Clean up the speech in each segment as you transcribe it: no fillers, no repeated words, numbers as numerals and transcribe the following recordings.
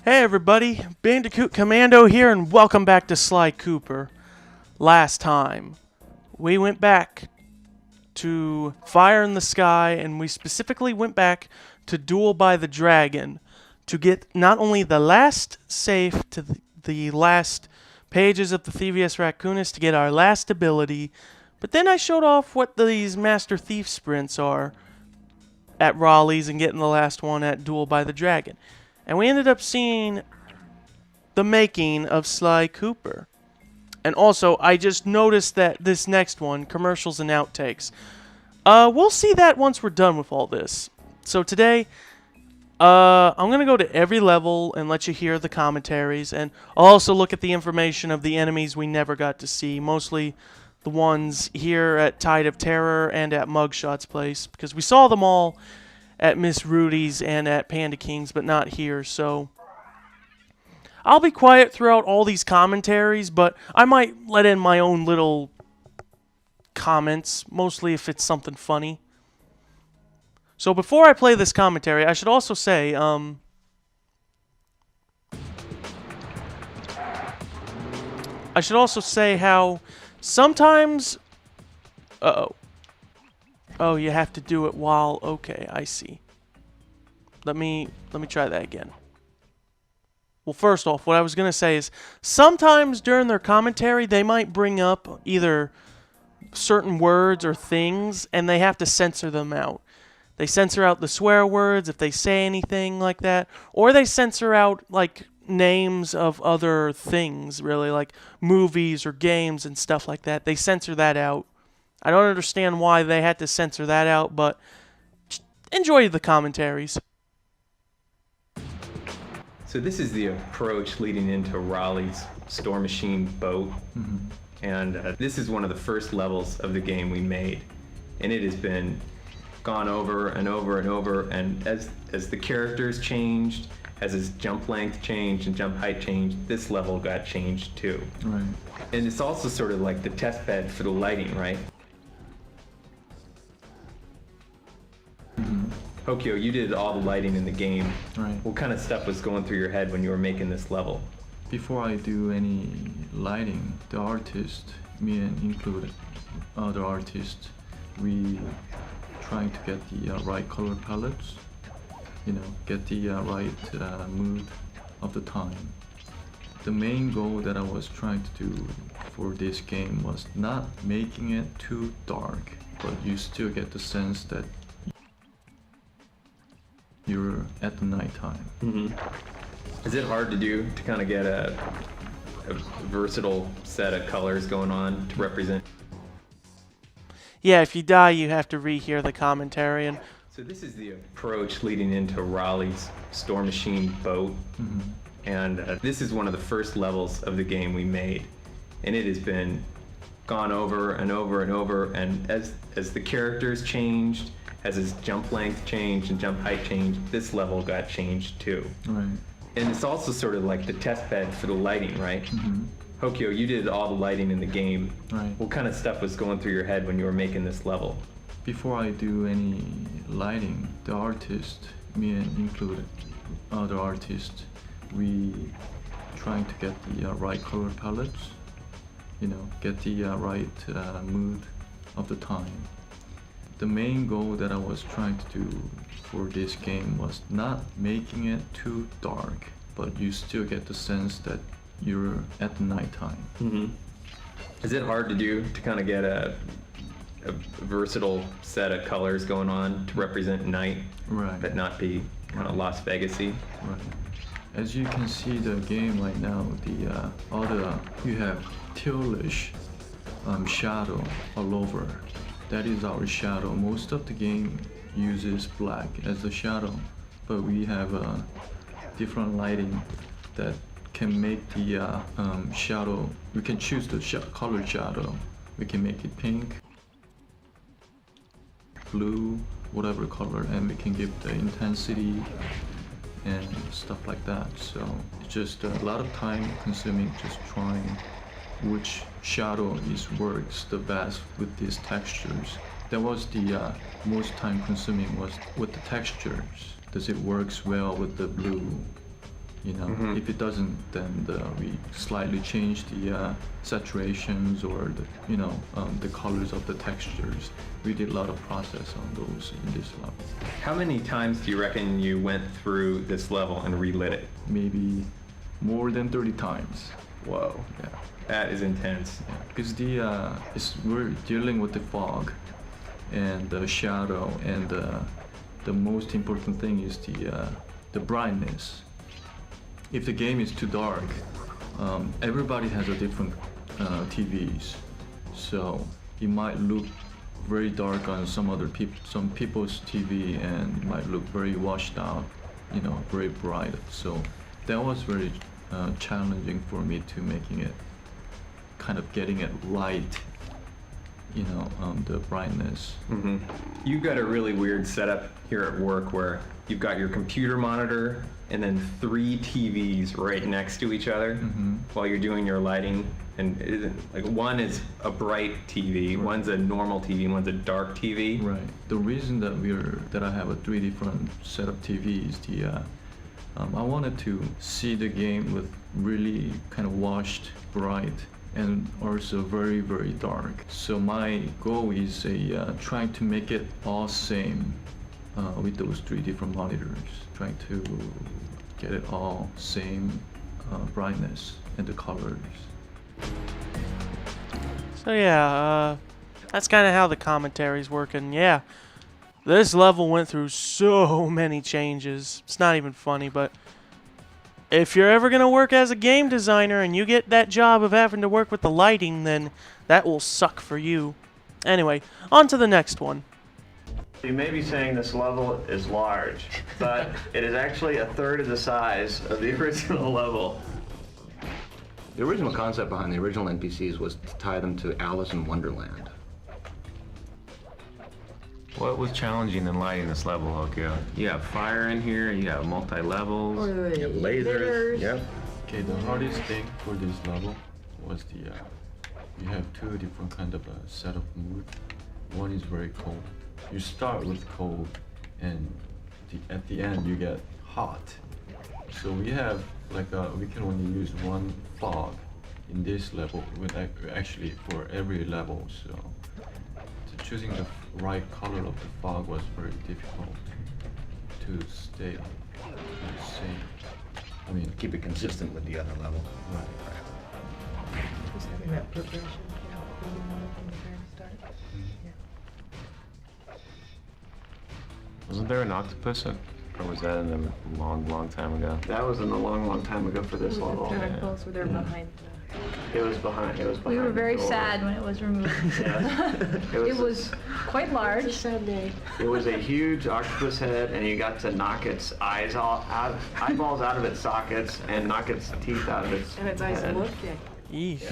Hey everybody, Bandicoot Commando here and welcome back to Sly Cooper. Last time, we went back to Fire in the Sky and we specifically went back to Duel by the Dragon to get not only the last safe to the last pages of the Thievius Raccoonus to get our last ability, but then I showed off what these Master Thief sprints are at Raleigh's and getting the last one at Duel by the Dragon. And we ended up seeing the making of Sly Cooper. And also, I just noticed that this next one, commercials and outtakes, we'll see that once we're done with all this. So today, I'm going to go to every level and let you hear the commentaries. And I'll also look at the information of the enemies we never got to see. Mostly the ones here at Tide of Terror and at Mugshot's place. Because we saw them all at Miss Rudy's and at Panda King's, but not here, so I'll be quiet throughout all these commentaries, but I might let in my own little comments, mostly if it's something funny. So before I play this commentary, I should also say, how sometimes, oh, you have to do it while... Okay, I see. Let me try that again. Well, first off, what I was going to say is sometimes during their commentary, they might bring up either certain words or things, and they have to censor them out. They censor out the swear words if they say anything like that, or they censor out, like, names of other things, really, like movies or games and stuff like that. They censor that out. I don't understand why they had to censor that out, but enjoy the commentaries. So this is the approach leading into Raleigh's Store Machine boat. And this is one of the first levels of the game we made. And it has been gone over and over and over, and as the characters changed, as his jump length changed and jump height changed, this level got changed too. Right. And it's also sort of like the test bed for the lighting, right? Hokyo, you did all the lighting in the game. Right. What kind of stuff was going through your head when you were making this level? Before I do any lighting, the artist, me and included other artists, we trying to get the right color palettes, get the right mood of the time. The main goal that I was trying to do for this game was not making it too dark, but you still get the sense that you're at the nighttime. Is it hard to do to kind of get a versatile set of colors going on to represent? Yeah, if you die, you have to rehear the commentary. And so this is the approach leading into Raleigh's Store Machine boat. And this is one of the first levels of the game we made. And it has been gone over and over and over, and as the characters changed, as his jump length changed and jump height changed, this level got changed too. Right. And it's also sort of like the test bed for the lighting, right? Hokyo, you did all the lighting in the game. Right. What kind of stuff was going through your head when you were making this level? Before I do any lighting, the artist, me and included other artists, we trying to get the right color palettes, get the right mood of the time. The main goal that I was trying to do for this game was not making it too dark, but you still get the sense that you're at the nighttime. Is it hard to do to kind of get a versatile set of colors going on to represent night, Right. but not be kind of Las Vegas-y? Right. As you can see the game right now, you have tealish shadow all over. That is our shadow. Most of the game uses black as the shadow, but we have different lighting that can make the shadow. We can choose the color shadow. We can make it pink, blue, whatever color, and we can give the intensity and stuff like that. So it's just a lot of time consuming just trying which shadow works the best with these textures. That was the most time consuming was with the textures. Does it works well with the blue You know, if it doesn't, then we slightly change the saturations or the colors of the textures. We did a lot of process on those in this level. How many times do you reckon you went through this level and relit it? Maybe more than 30 times. Whoa. Yeah. That is intense. Because we're dealing with the fog and the shadow, and the most important thing is the brightness. If the game is too dark, everybody has a different TVs, so it might look very dark on some people's TV, and it might look very washed out, very bright. So that was very challenging for me to making it, kind of getting it right, the brightness. You've got a really weird setup here at work where you've got your computer monitor and then 3 TVs right next to each other while you're doing your lighting. And it isn't, like, one is a bright TV, one's a normal TV, and one's a dark TV. Right. The reason that I have a 3 different set of TVs, I wanted to see the game with really kind of washed, bright, and also very, very dark. So my goal is trying to make it all same with those 3 different monitors, trying to get it all same brightness and the colors. So yeah, that's kind of how the commentaries work, and yeah, this level went through so many changes. It's not even funny, but if you're ever gonna work as a game designer and you get that job of having to work with the lighting, then that will suck for you. Anyway, on to the next one. You may be saying this level is large, but it is actually a third of the size of the original level. The original concept behind the original NPCs was to tie them to Alice in Wonderland. What was challenging in lighting this level, Hokyo? You have fire in here, you have multi-levels. You have lasers. Yep. Okay, the hardest thing for this level was you have 2 different kind of set of mood. One is very cold. You start with cold, and at the end you get hot. So we have we can only use 1 fog in this level, actually for every level. So choosing the right color of the fog was very difficult to stay the same. I mean, Keep it consistent with the other level. right. Just having that progression, from the very start. Wasn't there an octopus, or was that in a long, long time ago? That was in a long, long time ago for this level. Tentacles were there behind. It was behind. We were the very door. sad when it was removed. Yeah. It was quite large. It's a sad day. It was a huge octopus head, and you got to knock its eyeballs out of its sockets and knock its teeth out of its And its eyes head. looked at. Eesh.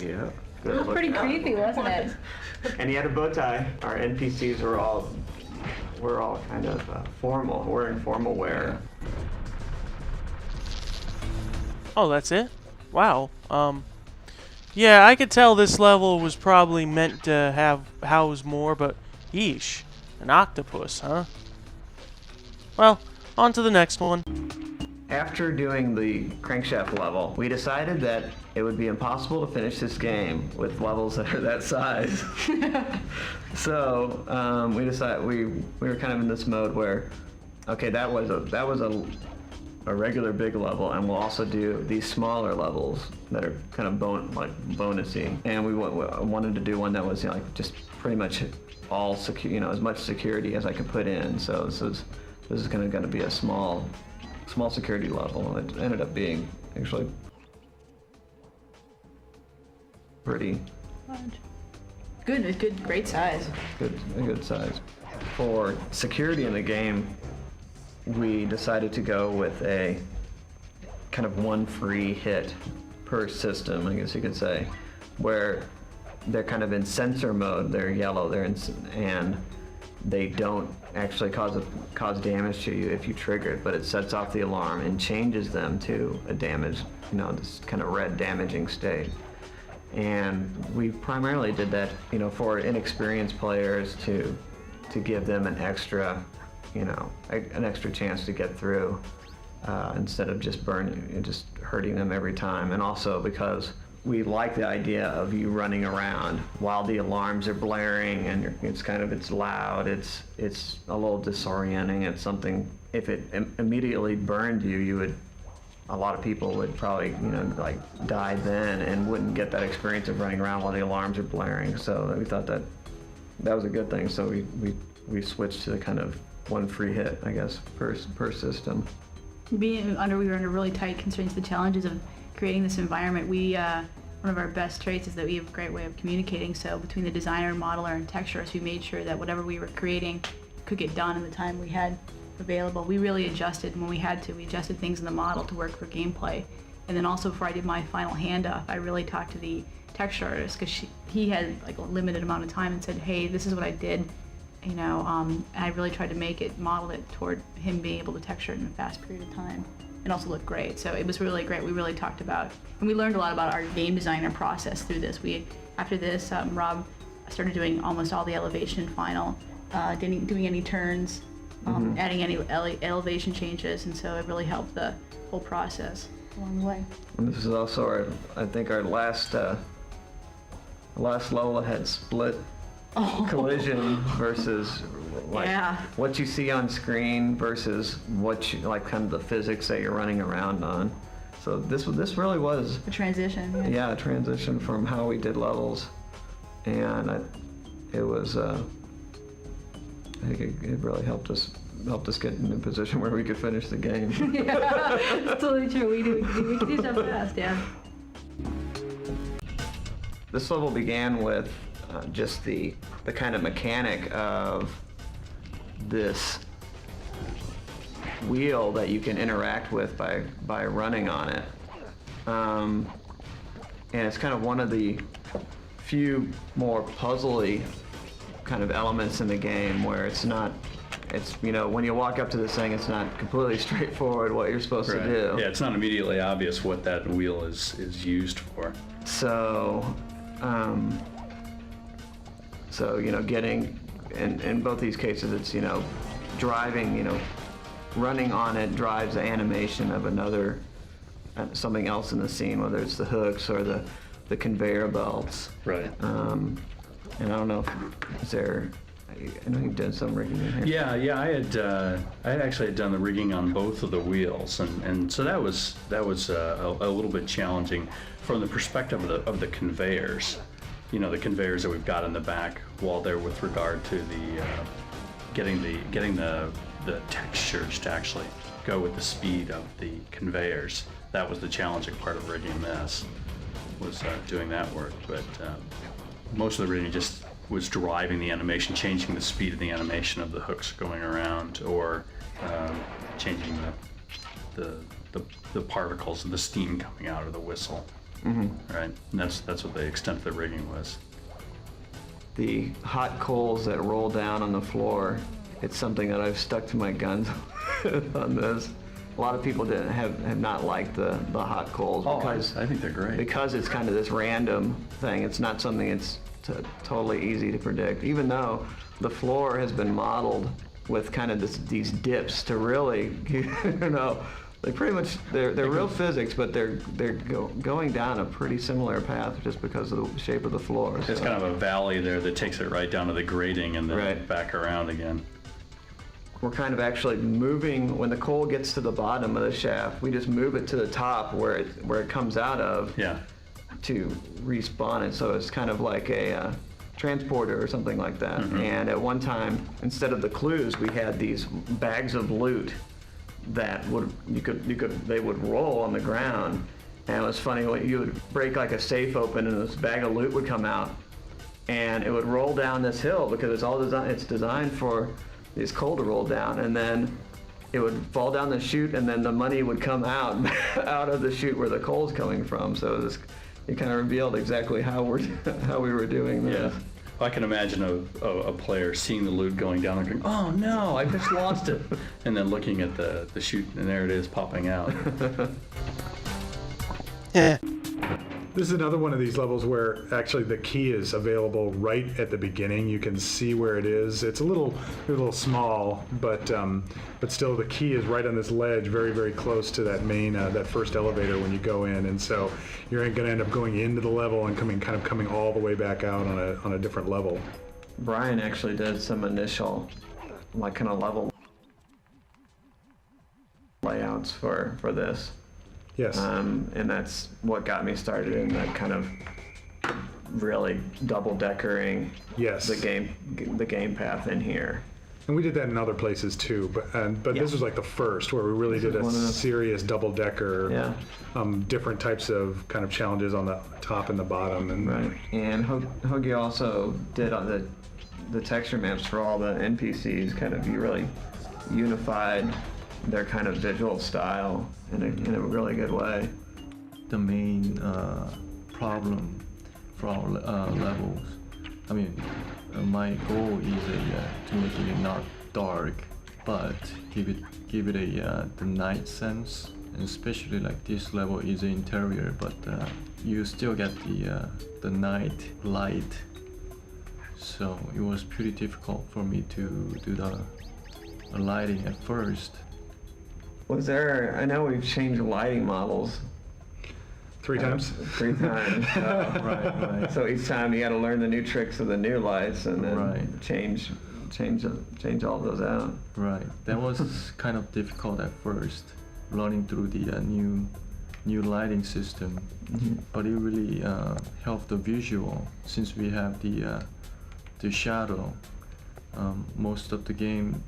Yeah. It was pretty creepy, wasn't it? And he had a bow tie. Our NPCs were all kind of formal, wearing formal wear. Oh, that's it? Wow. Yeah, I could tell this level was probably meant to house more, but yeesh. An octopus, huh? Well, on to the next one. After doing the crankshaft level, we decided that it would be impossible to finish this game with levels that are that size. So we decided we were kind of in this mode where, okay, that was a regular big level, and we'll also do these smaller levels that are kind of bonusy. And we wanted to do one that was just pretty much all secure, as much security as I could put in. So this is going to be a small security level, and it ended up being actually pretty Good, great size. a good size. For security in the game, we decided to go with a kind of 1 free hit per system, I guess you could say, where they're kind of in sensor mode. They're yellow, and they don't actually cause damage to you if you trigger it, but it sets off the alarm and changes them to a damage, this kind of red damaging state. And we primarily did that, for inexperienced players to give them an extra chance to get through instead of just hurting them every time. And also because we like the idea of you running around while the alarms are blaring, and it's loud, it's a little disorienting. It's something, if it immediately burned you, a lot of people would probably, like die then and wouldn't get that experience of running around while the alarms are blaring. So we thought that was a good thing. So we switched to the kind of one free hit, I guess, per system. We were under really tight constraints. The challenges of creating this environment, one of our best traits is that we have a great way of communicating. So between the designer, modeler, and texturist, we made sure that whatever we were creating could get done in the time we had available. We really adjusted when we had to. We adjusted things in the model to work for gameplay. And then also before I did my final handoff, I really talked to the texture artist, because he had like a limited amount of time, and said, hey, this is what I did, and I really tried to model it toward him being able to texture it in a fast period of time and also look great. So it was really great. We really talked about, and we learned a lot about our game designer process through this. After this, Rob started doing almost all the elevation and final, doing any turns, adding any elevation changes, and so it really helped the whole process along the way. And this is also I think our last level that had split collision versus what you see on screen versus what you like, kind of the physics that you're running around on. So this really was a transition. Yeah, a transition from how we did levels, and it was. I think it really helped us get in a position where we could finish the game. Yeah, it's totally true. We can do stuff fast, yeah. This level began with just the kind of mechanic of this wheel that you can interact with by running on it. And it's kind of one of the few more puzzly kind of elements in the game where when you walk up to this thing, it's not completely straightforward what you're supposed to do. Yeah, it's not immediately obvious what that wheel is used for. So, getting, in both these cases, it's, driving, running on it drives the animation of another, something else in the scene, whether it's the hooks or the conveyor belts. Right. And I don't know I know you've done some rigging in here. Yeah, I actually had done the rigging on both of the wheels, and so that was a little bit challenging from the perspective of the conveyors. The conveyors that we've got in the back wall there, with regard to the getting the textures to actually go with the speed of the conveyors. That was the challenging part of rigging this, was doing that work. But most of the rigging just was driving the animation, changing the speed of the animation of the hooks going around, or changing the particles of the steam coming out of the whistle. Right, and that's what the extent of the rigging was. The hot coals that roll down on the floor, it's something that I've stuck to my guns on this. A lot of people have not liked the hot coals because I think they're great. Because it's kind of this random thing. It's not something it's totally easy to predict, even though the floor has been modeled with kind of these dips to really, they pretty much, they're real physics, but they're going down a pretty similar path just because of the shape of the floor. There's kind of a valley there that takes it right down to the grating and then back around again. We're kind of actually moving, when the coal gets to the bottom of the shaft, we just move it to the top where it comes out of to respawn it. So it's kind of like a transporter or something like that. And at one time, instead of the clues, we had these bags of loot that they would roll on the ground. And it was funny when you would break like a safe open and this bag of loot would come out, and it would roll down this hill because it's designed for these coal to roll down, and then it would fall down the chute, and then the money would come out of the chute where the coal's coming from. So it kind of revealed exactly how we were doing this. Yeah. I can imagine a player seeing the loot going down and going, "Oh no, I just lost it," and then looking at the chute, and there it is popping out. This is another one of these levels where actually the key is available right at the beginning. You can see where it is. It's a little small, but still the key is right on this ledge, very, very close to that main, that first elevator when you go in. And so you're going to end up going into the level and coming all the way back out on a different level. Brian actually did some initial, like, kind of level layouts for this. Yes. And that's what got me started in that kind of really double-deckering Yes. the game path in here. And we did that in other places too, but Yeah. this was like the first where we really did a one of the- serious double-decker, Yeah. Different types of kind of challenges on the top and the bottom. And Right. And Hoagie also did the texture maps for all the NPCs. Kind of, you really unified their kind of visual style in a really good way. The main problem for our levels, I mean, my goal is to make it not dark, but give it the night sense. And especially like this level is the interior, but you still get the night light. So it was pretty difficult for me to do the lighting at first. I know we've changed lighting models 3 times. 3 times. Right. So each time you got to learn the new tricks of the new lights and then Right. change all those out. Right. That was kind of difficult at first, learning through the new lighting system. But it really helped the visual since we have the shadow. Most of the game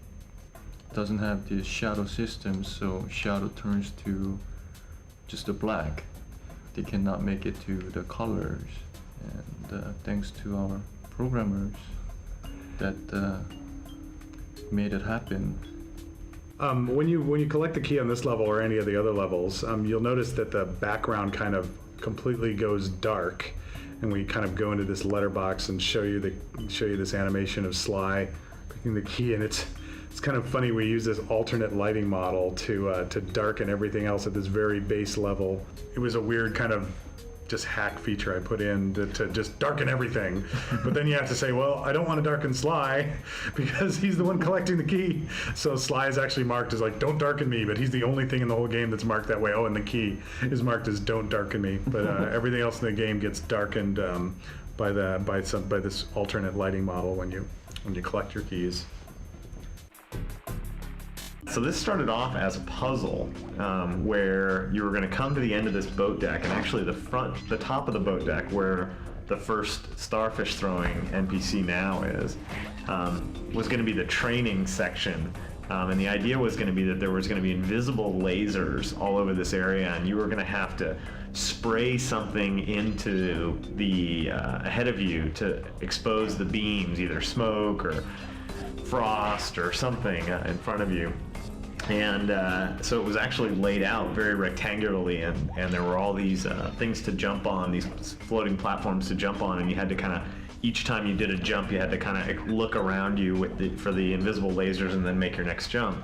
doesn't have the shadow system, so shadow turns to just a black. They cannot make it to the colors, and thanks to our programmers that made it happen. When you collect the key on this level or any of the other levels, you'll notice that the background kind of completely goes dark, and we kind of go into this letterbox and show you this animation of Sly picking the key, and it's kind of funny. We use this alternate lighting model to darken everything else at this very base level. It was a weird kind of just hack feature I put in to just darken everything. But then you have to say, well, I don't want to darken Sly because he's the one collecting the key. So Sly is actually marked as like, don't darken me, but he's the only thing in the whole game that's marked that way. Oh, and the key is marked as don't darken me. But everything else in the game gets darkened by this alternate lighting model when you collect your keys. So this started off as a puzzle where you were going to come to the end of this boat deck, and actually the top of the boat deck where the first starfish throwing NPC now is, was going to be the training section. And the idea was going to be that there was going to be invisible lasers all over this area, and you were going to have to spray something into the ahead of you to expose the beams, either smoke or frost or something in front of you. And so it was actually laid out very rectangularly, and there were all these things to jump on, these floating platforms to jump on, and you had to kind of, each time you did a jump, you had to kind of look around you for the invisible lasers and then make your next jump.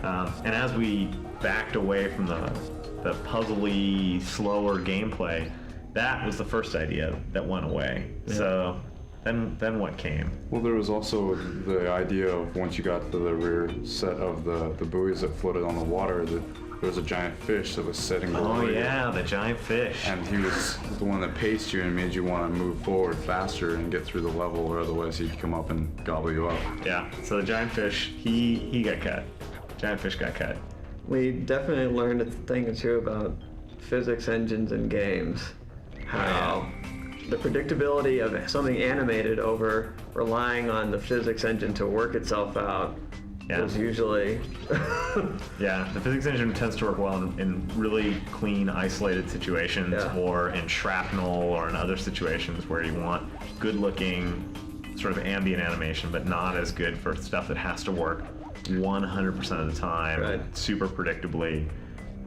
And as we backed away from the puzzly, slower gameplay, that was the first idea that went away. Yeah. So then what came? Well, there was also the idea of once you got to the rear set of the buoys that floated on the water, that there was a giant fish that was setting the Oh way. yeah, the giant fish. And he was the one that paced you and made you want to move forward faster and get through the level, or otherwise he'd come up and gobble you up. Yeah, so the giant fish, he got cut. Giant fish got cut. We definitely learned a thing or two about physics engines in games. How the predictability of something animated over relying on the physics engine to work itself out is usually... Yeah, the physics engine tends to work well in really clean, isolated situations, or in shrapnel, or in other situations where you want good-looking sort of ambient animation, but not as good for stuff that has to work 100% of the time, super predictably.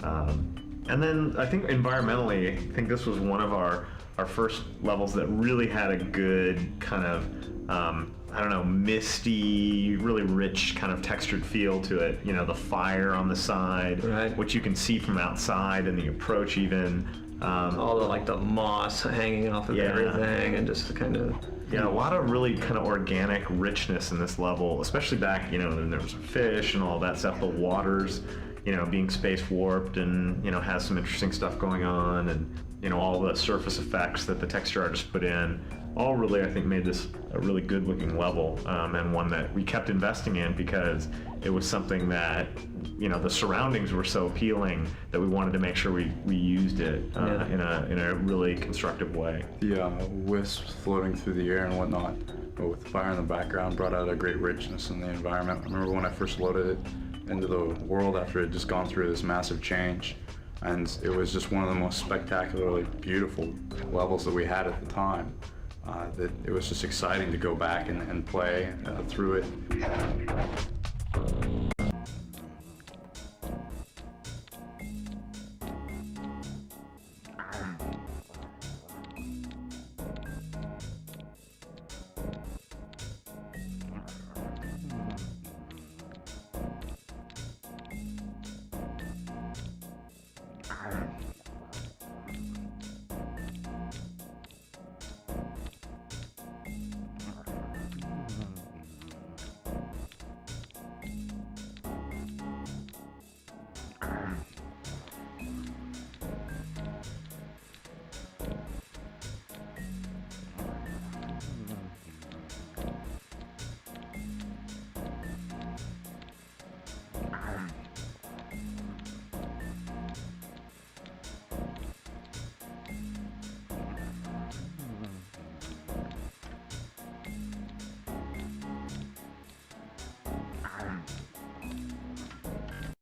And then I think environmentally, I think this was one of our first levels that really had a good kind of, I don't know, misty, really rich kind of textured feel to it. You know, the fire on the side, which you can see from outside, and the approach even. All the like the moss hanging off of Yeah. everything, and just kind of. Yeah, a lot of really kind of organic richness in this level, especially back, when there was fish and all that stuff. The water's, being space warped and, has some interesting stuff going on, and, all the surface effects that the texture artists put in, all really, I think, made this a really good looking level, and one that we kept investing in because it was something that, the surroundings were so appealing that we wanted to make sure we used it in a really constructive way. The wisps floating through the air and whatnot, but with fire in the background, brought out a great richness in the environment. I remember when I first loaded it into the world after it had just gone through this massive change, and it was just one of the most spectacularly beautiful levels that we had at the time. That it was just exciting to go back and play through it.